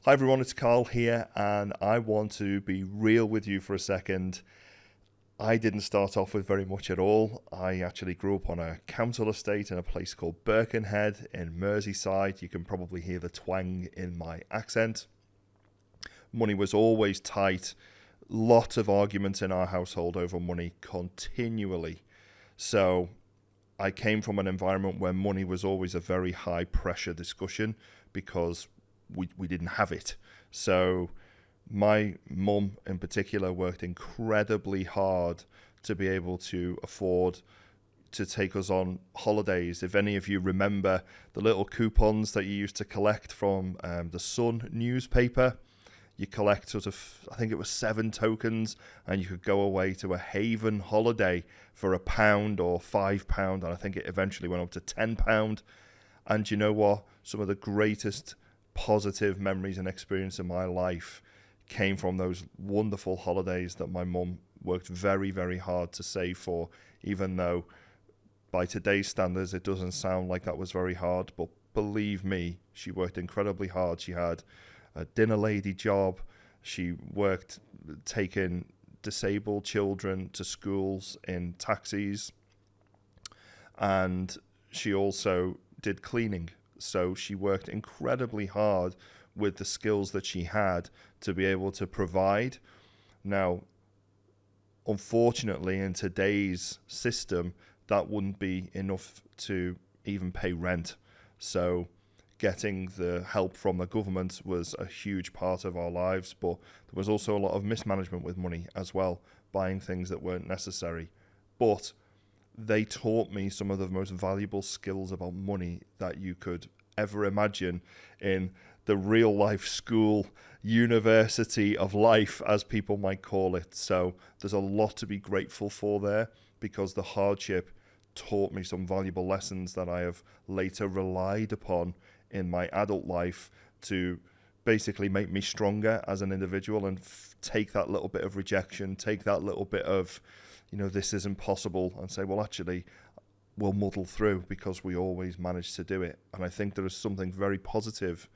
Hi everyone, it's Carl here, and I want to be real with you for a second. I didn't start off with very much at all. I actually grew up on a council estate in a place called Birkenhead in Merseyside. You can probably hear the twang in my accent. Money was always tight. Lots of arguments in our household over money continually. So I came from an environment where money was always a very high pressure discussion because we didn't have it. So my mum in particular worked incredibly hard to be able to afford to take us on holidays. If any of you remember the little coupons that you used to collect from the Sun newspaper, you collect I think it was 7 tokens, and you could go away to a haven holiday for £1 or £5, and I think it eventually went up to £10. And you know what? Some of the greatest positive memories and experience in my life came from those wonderful holidays that my mum worked very, very hard to save for, even though by today's standards it doesn't sound like that was very hard. But believe me, she worked incredibly hard. She had a dinner lady job. She worked taking disabled children to schools in taxis, and she also did cleaning. So she worked incredibly hard with the skills that she had to be able to provide. Now, unfortunately, in today's system, that wouldn't be enough to even pay rent. So getting the help from the government was a huge part of our lives, but there was also a lot of mismanagement with money as well, buying things that weren't necessary. But they taught me some of the most valuable skills about money that you could ever imagine in the real life school, university of life, as people might call it. So there's a lot to be grateful for there, because the hardship taught me some valuable lessons that I have later relied upon in my adult life to basically make me stronger as an individual, and take that little bit of rejection, take that little bit of, this isn't possible, and say, well, actually, we'll muddle through, because we always manage to do it. And I think there is something very positive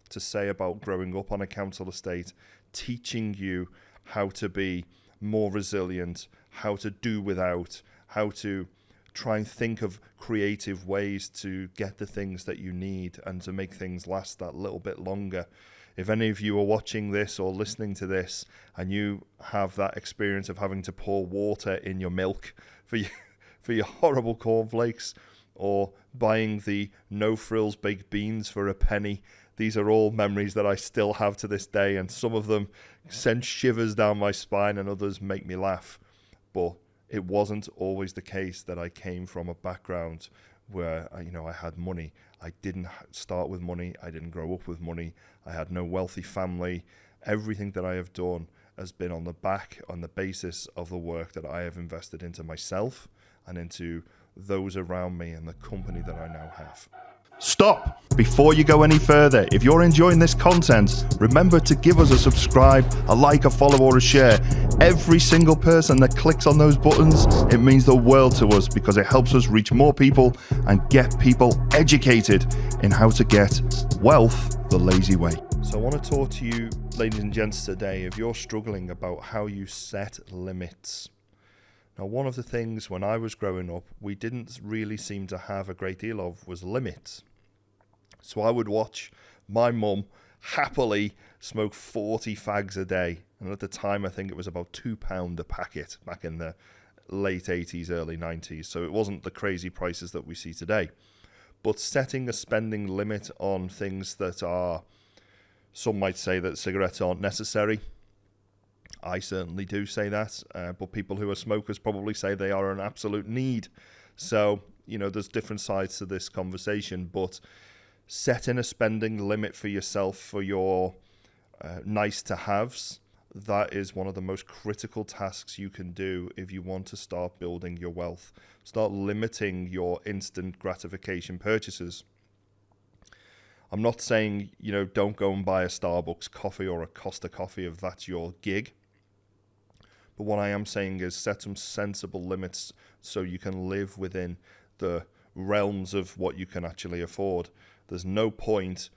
to say about growing up on a council estate, teaching you how to be more resilient, how to do without, how to try and think of creative ways to get the things that you need and to make things last that little bit longer. If any of you are watching this or listening to this and you have that experience of having to pour water in your milk for your horrible cornflakes, or buying the no frills baked beans for a penny, these are all memories that I still have to this day, and some of them send shivers down my spine and others make me laugh. But it wasn't always the case that I came from a background where I had money. I didn't start with money. I didn't grow up with money. I had no wealthy family. Everything that I have done has been on the basis of the work that I have invested into myself and into those around me and the company that I now have. Stop! Before you go any further, if you're enjoying this content, remember to give us a subscribe, a like, a follow, or a share. Every single person that clicks on those buttons, it means the world to us, because it helps us reach more people and get people educated in how to get wealth the lazy way. So I want to talk to you, ladies and gents, today, if you're struggling about how you set limits. Now, one of the things when I was growing up, we didn't really seem to have a great deal of was limits. So I would watch my mum happily smoke 40 fags a day. And at the time, I think it was about £2 a packet back in the late 80s, early 90s. So it wasn't the crazy prices that we see today. But setting a spending limit on things that are, some might say that cigarettes aren't necessary. I certainly do say that, but people who are smokers probably say they are an absolute need. So, there's different sides to this conversation, but setting a spending limit for yourself for your nice-to-haves, that is one of the most critical tasks you can do if you want to start building your wealth. Start limiting your instant gratification purchases. I'm not saying, don't go and buy a Starbucks coffee or a Costa coffee if that's your gig. But what I am saying is set some sensible limits so you can live within the realms of what you can actually afford. There's no point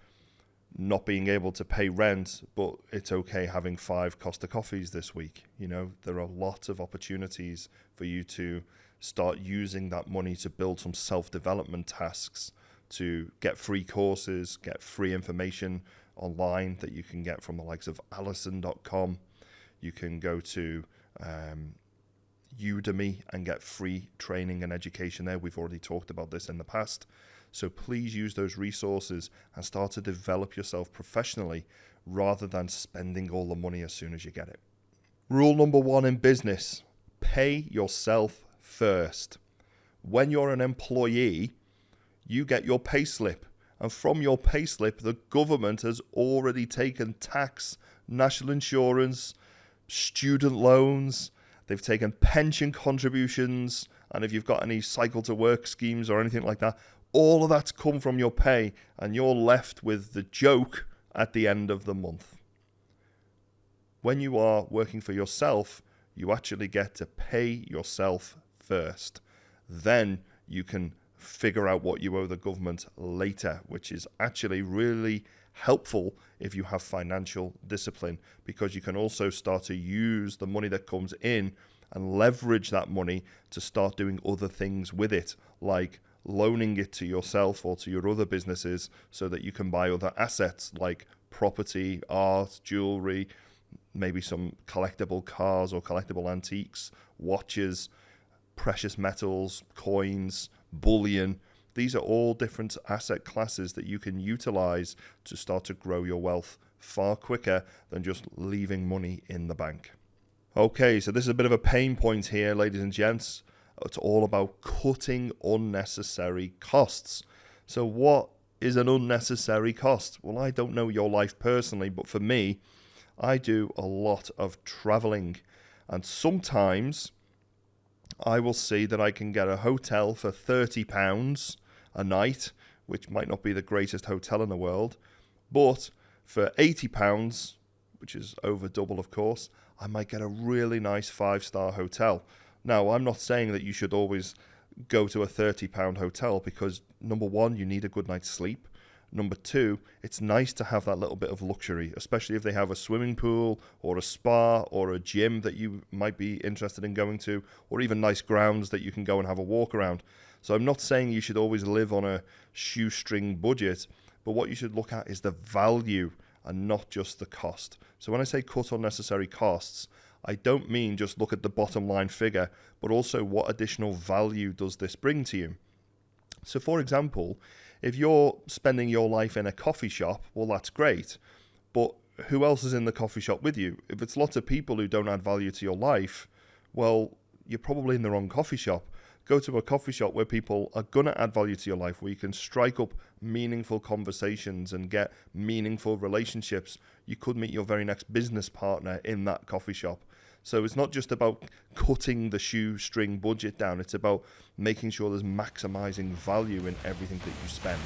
not being able to pay rent, but it's okay having 5 Costa coffees this week. There are lots of opportunities for you to start using that money to build some self-development tasks, to get free courses, get free information online that you can get from the likes of Allison.com. You can go to Udemy and get free training and education there. We've already talked about this in the past. So please use those resources and start to develop yourself professionally rather than spending all the money as soon as you get it. Rule number 1 in business: pay yourself first. When you're an employee, you get your pay slip. And from your pay slip, the government has already taken tax, national insurance, student loans. They've taken pension contributions. And if you've got any cycle to work schemes or anything like that, all of that's come from your pay, and you're left with the joke at the end of the month. When you are working for yourself, you actually get to pay yourself first. Then you can figure out what you owe the government later, which is actually really helpful if you have financial discipline, because you can also start to use the money that comes in and leverage that money to start doing other things with it, like loaning it to yourself or to your other businesses so that you can buy other assets like property, art, jewelry, maybe some collectible cars or collectible antiques, watches, precious metals, coins, bullion. These are all different asset classes that you can utilize to start to grow your wealth far quicker than just leaving money in the bank. Okay, so this is a bit of a pain point here, ladies and gents. It's all about cutting unnecessary costs. So what is an unnecessary cost? Well, I don't know your life personally, but for me, I do a lot of traveling. And sometimes I will see that I can get a hotel for £30 a night, which might not be the greatest hotel in the world, but for £80, which is over double, of course, I might get a really nice 5-star hotel. Now, I'm not saying that you should always go to a £30 hotel because, number 1, you need a good night's sleep. Number 2, it's nice to have that little bit of luxury, especially if they have a swimming pool or a spa or a gym that you might be interested in going to, or even nice grounds that you can go and have a walk around. So I'm not saying you should always live on a shoestring budget, but what you should look at is the value and not just the cost. So when I say cut unnecessary costs, I don't mean just look at the bottom line figure, but also what additional value does this bring to you. So for example, if you're spending your life in a coffee shop, well, that's great. But who else is in the coffee shop with you? If it's lots of people who don't add value to your life, well, you're probably in the wrong coffee shop. Go to a coffee shop where people are going to add value to your life, where you can strike up meaningful conversations and get meaningful relationships. You could meet your very next business partner in that coffee shop. So it's not just about cutting the shoestring budget down. It's about making sure there's maximizing value in everything that you spend.